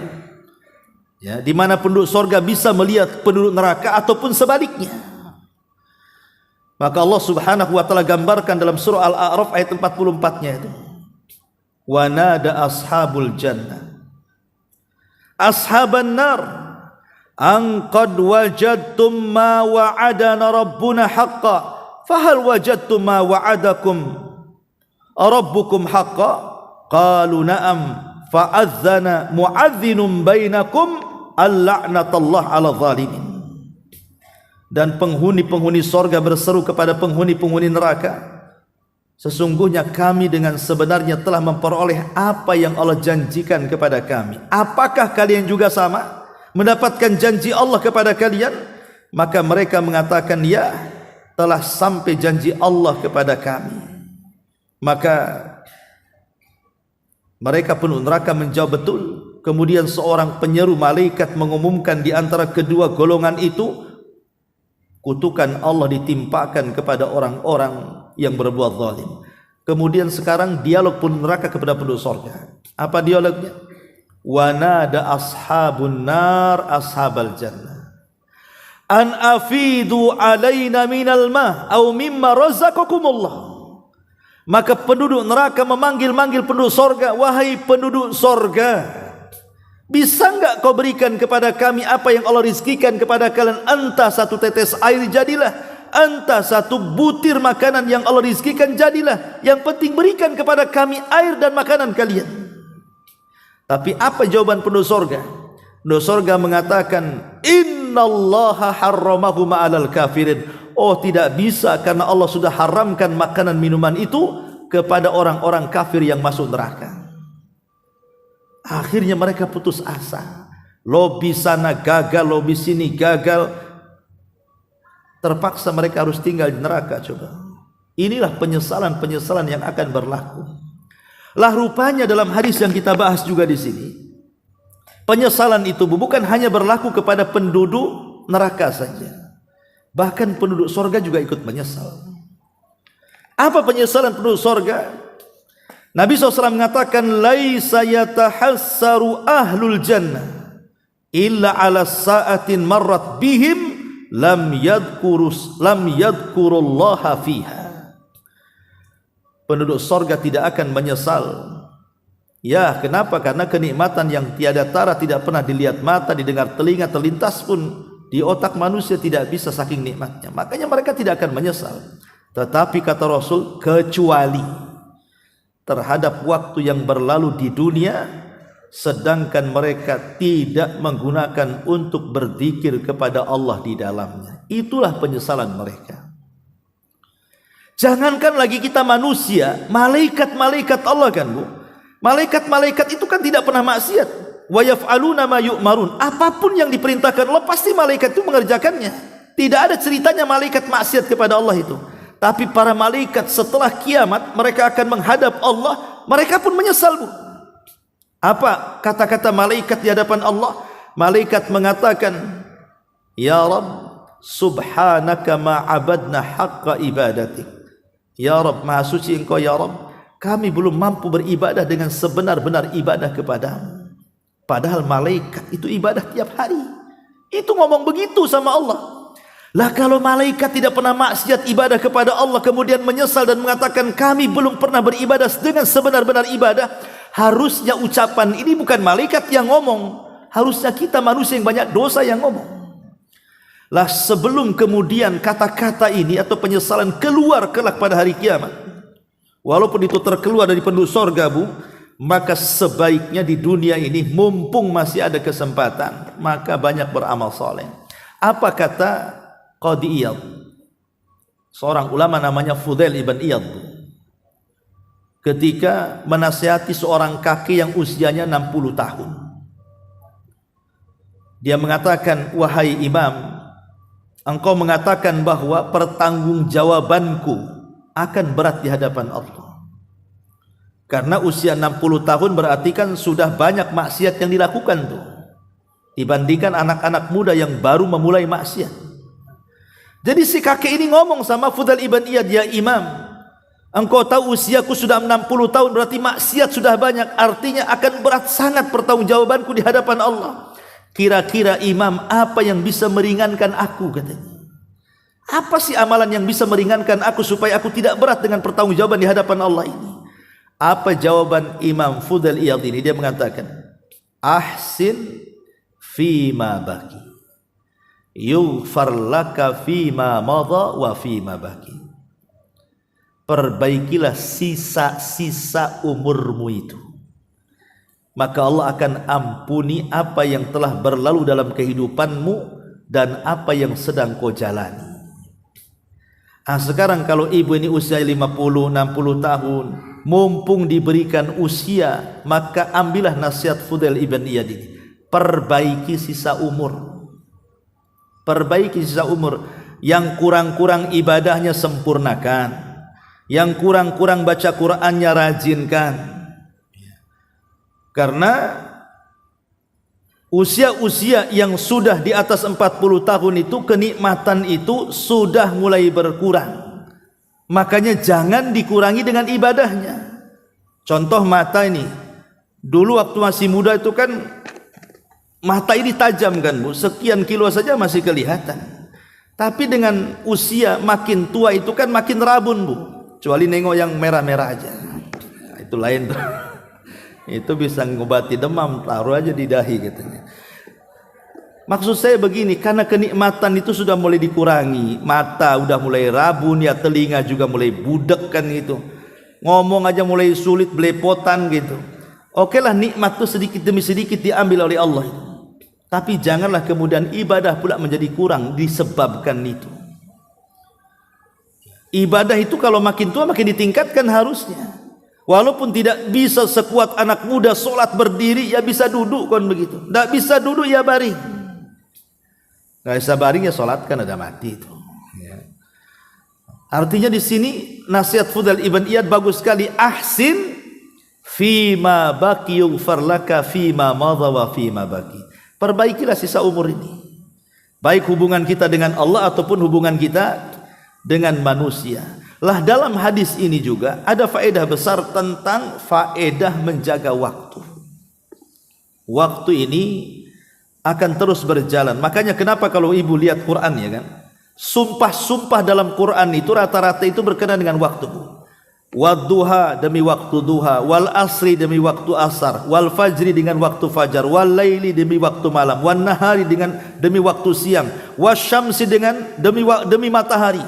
Speaker 2: ya, di mana penduduk sorga bisa melihat penduduk neraka ataupun sebaliknya. Maka Allah Subhanahu wa taala gambarkan dalam surah Al-A'raf ayat 44-nya itu. Wa nada ashabul jannah ashaban nar an qad wajadtum ma wa'adana rabbuna haqqan fahal wajadtum ma wa'adakum rabbukum haqqan qalu na'am fa'adzana mu'adzinun bainakum al-la'natullah 'ala zalimin. Dan penghuni-penghuni sorga berseru kepada penghuni-penghuni neraka, sesungguhnya kami dengan sebenarnya telah memperoleh apa yang Allah janjikan kepada kami. Apakah kalian juga sama mendapatkan janji Allah kepada kalian? Maka mereka mengatakan, ya, telah sampai janji Allah kepada kami. Maka mereka penduduk neraka menjawab betul. Kemudian seorang penyeru malaikat mengumumkan di antara kedua golongan itu, kutukan Allah ditimpakan kepada orang-orang yang berbuat zalim. Kemudian sekarang dialog penduduk neraka kepada penduduk surga. Apa dialognya? Wa nada ashabun nar ashabal jannah an afidu alaina minal ma au mimma razaqakumullah. Maka penduduk neraka memanggil-manggil penduduk sorga, wahai penduduk sorga, bisa enggak kau berikan kepada kami apa yang Allah rizkikan kepada kalian? Entah satu tetes air jadilah, anta satu butir makanan yang Allah rizkikan jadilah. Yang penting berikan kepada kami air dan makanan kalian. Tapi apa jawaban penduduk surga? Penduduk surga mengatakan, innallaha harramahu ma'alal kafirin. Oh, tidak bisa, karena Allah sudah haramkan makanan minuman itu kepada orang-orang kafir yang masuk neraka. Akhirnya mereka putus asa. Lobi sana gagal, lobi sini gagal. Terpaksa mereka harus tinggal di neraka. Coba, inilah penyesalan-penyesalan yang akan berlaku. Lah rupanya dalam hadis yang kita bahas juga di sini, penyesalan itu bukan hanya berlaku kepada penduduk neraka saja, bahkan penduduk sorga juga ikut menyesal. Apa penyesalan penduduk sorga? Nabi SAW mengatakan, laisa yatahassaru ahlul jannah illa ala sa'atin marrat bihim lam yadhkurullaha fiha. Penduduk sorga tidak akan menyesal. Ya, kenapa? Karena kenikmatan yang tiada tara tidak pernah dilihat mata, didengar telinga, terlintas pun di otak manusia tidak bisa saking nikmatnya. Makanya mereka tidak akan menyesal. Tetapi kata Rasul, kecuali terhadap waktu yang berlalu di dunia sedangkan mereka tidak menggunakan untuk berzikir kepada Allah di dalamnya. Itulah penyesalan mereka. Jangankan lagi kita manusia, malaikat-malaikat Allah kan, Bu. Malaikat-malaikat itu kan tidak pernah maksiat. Wa yaf'aluna ma yu'marun. Apapun yang diperintahkan Allah, pasti malaikat itu mengerjakannya. Tidak ada ceritanya malaikat maksiat kepada Allah itu. Tapi para malaikat setelah kiamat, mereka akan menghadap Allah, mereka pun menyesal, Bu. Apa kata-kata malaikat di hadapan Allah? Malaikat mengatakan, ya Rabb, subhanaka ma'abadna haqqa ibadatik. Ya Rabb, maha suci engkau ya Rabb, kami belum mampu beribadah dengan sebenar-benar ibadah kepadamu. Padahal malaikat itu ibadah tiap hari. Itu ngomong begitu sama Allah. Lah kalau malaikat tidak pernah maksiat ibadah kepada Allah, kemudian menyesal dan mengatakan kami belum pernah beribadah dengan sebenar-benar ibadah, harusnya ucapan ini bukan malaikat yang ngomong, harusnya kita manusia yang banyak dosa yang ngomong. Lah sebelum kemudian kata-kata ini atau penyesalan keluar kelak pada hari kiamat, walaupun itu terkeluar dari penduduk sorga, Bu, maka sebaiknya di dunia ini mumpung masih ada kesempatan, maka banyak beramal soleh. Apa kata Qadi Iyad, seorang ulama namanya Fudail ibn Iyad, ketika menasihati seorang kakek yang usianya 60 tahun. Dia mengatakan, wahai imam, engkau mengatakan bahwa pertanggungjawabanku akan berat di hadapan Allah. Karena usia 60 tahun berarti kan sudah banyak maksiat yang dilakukan tuh, dibandingkan anak-anak muda yang baru memulai maksiat. Jadi si kakek ini ngomong sama Fudail ibn Iyad, ya imam, engkau tahu usiaku sudah 60 tahun, berarti maksiat sudah banyak, artinya akan berat sangat pertanggungjawabanku di hadapan Allah. Kira-kira imam, apa yang bisa meringankan aku, katanya. Apa sih amalan yang bisa meringankan aku supaya aku tidak berat dengan pertanggungjawaban di hadapan Allah ini? Apa jawaban Imam Fudail Iyad ini? Dia mengatakan, ahsin fima baki, yughfar laka fima madha wa fima baki. Perbaikilah sisa-sisa umurmu itu, maka Allah akan ampuni apa yang telah berlalu dalam kehidupanmu dan apa yang sedang kau jalani. Sekarang kalau ibu ini usia 50, 60 tahun, mumpung diberikan usia, maka ambillah nasihat Fudail ibn Iyad ini. Perbaiki sisa umur. Perbaiki sisa umur. Yang kurang-kurang ibadahnya sempurnakan. Yang kurang-kurang baca Qur'annya rajinkan. Karena usia-usia yang sudah di atas 40 tahun itu, kenikmatan itu sudah mulai berkurang. Makanya jangan dikurangi dengan ibadahnya. Contoh mata ini, dulu waktu masih muda itu kan mata ini tajam kan, Bu, sekian kilo saja masih kelihatan. Tapi dengan usia makin tua itu kan makin rabun, Bu, kecuali nengok yang merah-merah aja. Nah, itu lain tuh. Itu bisa ngobati demam, taruh aja di dahi katanya. Maksud saya begini, karena kenikmatan itu sudah mulai dikurangi, mata udah mulai rabun ya, telinga juga mulai budek kan gitu, ngomong aja mulai sulit, belepotan gitu. Oke lah, nikmat itu sedikit demi sedikit diambil oleh Allah, tapi janganlah kemudian ibadah pula menjadi kurang disebabkan itu. Ibadah itu kalau makin tua makin ditingkatkan harusnya. Walaupun tidak bisa sekuat anak muda sholat berdiri, ya bisa duduk kan begitu. Tidak bisa duduk ya baring. Nggak bisa baring ya sholat kan ada mati itu. Ya. Artinya di sini nasihat Fudail ibn Iyad bagus sekali. Ahsin fima baki yughfar laka fima madha wa fima baki. Perbaikilah sisa umur ini. Baik hubungan kita dengan Allah ataupun hubungan kita dengan manusia. Lah dalam hadis ini juga ada faedah besar tentang faedah menjaga waktu. Waktu ini akan terus berjalan. Makanya kenapa kalau ibu lihat Quran ya kan, sumpah-sumpah dalam Quran itu rata-rata itu berkenaan dengan waktu. Wadduha demi waktu duha, wal asri demi waktu asar, wal fajri dengan waktu fajar, wal laili demi waktu malam, wan nahari demi waktu siang, wasyamsi dengan demi matahari,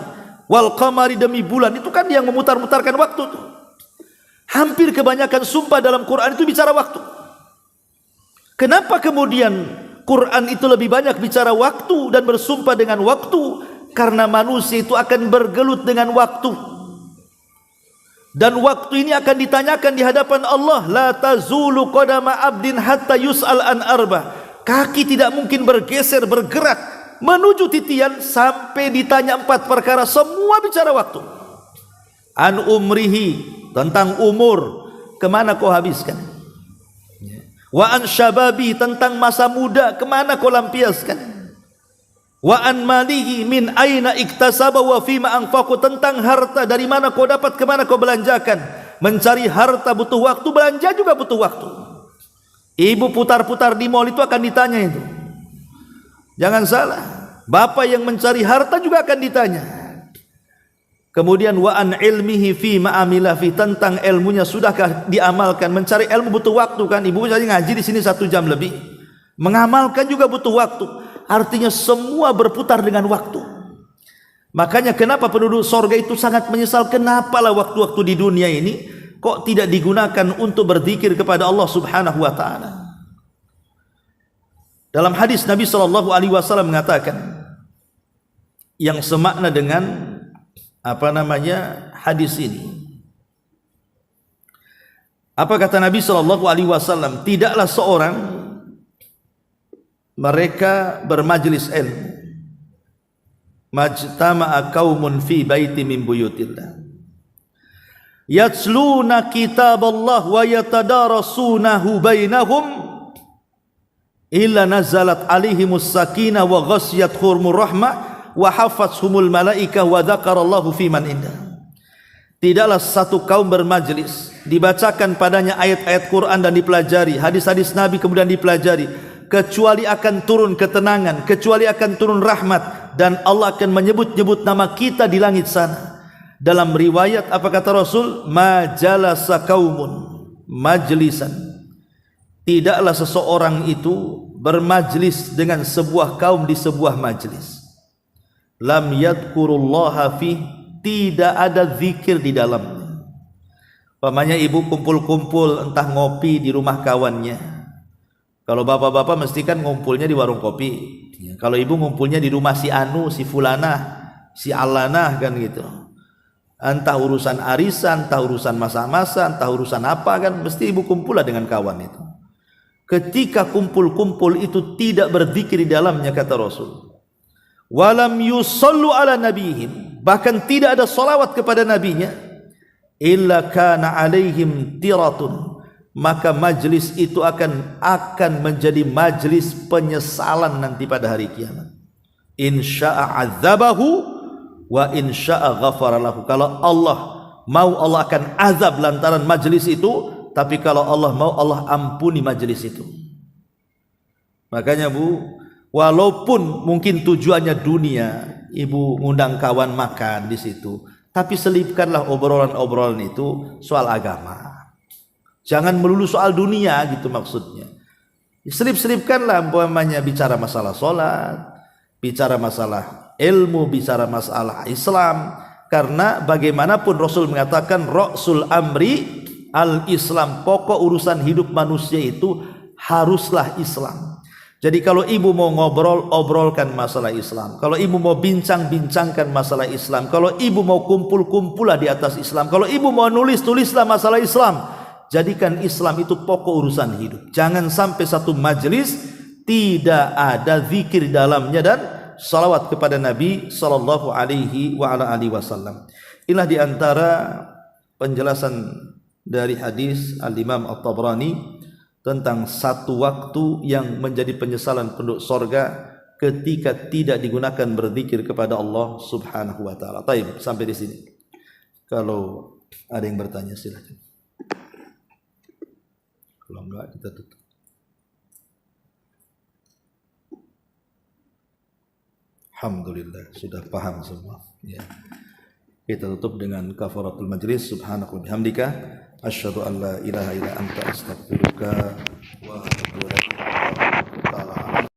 Speaker 2: wal qamari demi bulan. Itu kan yang memutar-mutarkan waktu tuh. Hampir kebanyakan sumpah dalam Quran itu bicara waktu. Kenapa kemudian Quran itu lebih banyak bicara waktu dan bersumpah dengan waktu? Karena manusia itu akan bergelut dengan waktu, dan waktu ini akan ditanyakan di hadapan Allah. La tazulu qadama abdin hatta yus'al an arba. Kaki tidak mungkin bergeser, bergerak menuju titian sampai ditanya 4 perkara. Semua bicara waktu. An umrihi, tentang umur, kemana kau habiskan. Wa an syababi, tentang masa muda, kemana kau lampiaskan. Wa an malihi min aina iktasaba wa fima anfaqu, tentang harta, dari mana kau dapat, kemana kau belanjakan. Mencari harta butuh waktu, belanja juga butuh waktu. Ibu putar-putar di mall itu akan ditanya itu. Jangan salah, bapak yang mencari harta juga akan ditanya. Kemudian wa an ilmihi fi ma'amila fi, tentang ilmunya sudahkah diamalkan. Mencari ilmu butuh waktu kan. Ibu saja ngaji di sini 1 jam lebih. Mengamalkan juga butuh waktu. Artinya semua berputar dengan waktu. Makanya kenapa penduduk sorga itu sangat menyesal. Kenapalah waktu-waktu di dunia ini kok tidak digunakan untuk berzikir kepada Allah Subhanahu wa taala. Dalam hadis Nabi SAW mengatakan yang semakna dengan hadis ini. Apa kata Nabi SAW? Tidaklah seorang mereka bermajlis ilmu, majtama'a qaumun fi baiti min buyutillah yatluna kitaballah wa yatadarasunahu bainahum illa nazalat alaihimus sakinah wa ghasyiyatuhumur rahmah wa hafathumul malaikah wa dzakarallahu fiman indah. Tidaklah satu kaum bermajlis, dibacakan padanya ayat-ayat Quran dan dipelajari, hadis-hadis Nabi kemudian dipelajari, kecuali akan turun ketenangan, kecuali akan turun rahmat, dan Allah akan menyebut-nyebut nama kita di langit sana. Dalam riwayat apa kata Rasul? Majalasa kaumun majlisan. Tidaklah seseorang itu bermajlis dengan sebuah kaum di sebuah majlis, lam yadkurullaha fi, tidak ada zikir di dalamnya. Pamannya ibu kumpul-kumpul entah ngopi di rumah kawannya. Kalau bapak-bapak mesti kan ngumpulnya di warung kopi. Kalau ibu ngumpulnya di rumah si Anu, si Fulanah, si Alanah kan gitu. Entah urusan arisan, entah urusan masa-masa, entah urusan apa kan, mesti ibu kumpul lah dengan kawan itu. Ketika kumpul-kumpul itu tidak berzikir di dalamnya, kata Rasul, walam yusallu ala nabihim, bahkan tidak ada salawat kepada nabinya, illa kana alaihim tiratun, maka majlis itu akan menjadi majlis penyesalan nanti pada hari kiamat. Insya'a azabahu wa insya'a ghafara lahu. Kalau Allah mau, Allah akan azab lantaran majlis itu, tapi kalau Allah mau, Allah ampuni majlis itu. Makanya Bu, walaupun mungkin tujuannya dunia, ibu ngundang kawan makan di situ, tapi selipkanlah obrolan-obrolan itu soal agama. Jangan melulu soal dunia gitu maksudnya. Selip-selipkanlah umpamanya bicara masalah sholat, bicara masalah ilmu, bicara masalah Islam. Karena bagaimanapun Rasul mengatakan Ra'sul amri al-Islam, pokok urusan hidup manusia itu haruslah Islam. Jadi kalau ibu mau ngobrol, obrolkan masalah Islam. Kalau ibu mau bincang, bincangkan masalah Islam. Kalau ibu mau kumpul, kumpullah di atas Islam. Kalau ibu mau nulis, tulislah masalah Islam. Jadikan Islam itu pokok urusan hidup. Jangan sampai satu majelis tidak ada zikir di dalamnya dan salawat kepada Nabi sallallahu alaihi wasallam. Inilah di antara penjelasan dari hadis Al-Imam At-Tabrani tentang satu waktu yang menjadi penyesalan penduduk sorga ketika tidak digunakan berzikir kepada Allah Subhanahu wa taala. Baik, sampai di sini. Kalau ada yang bertanya silakan. Kalau enggak kita tutup. Alhamdulillah sudah paham semua. Ya. Kita tutup dengan kafaratul majlis. Subhanaka wa bihamdika asyhadu an la ilaha illa anta astaghfiruka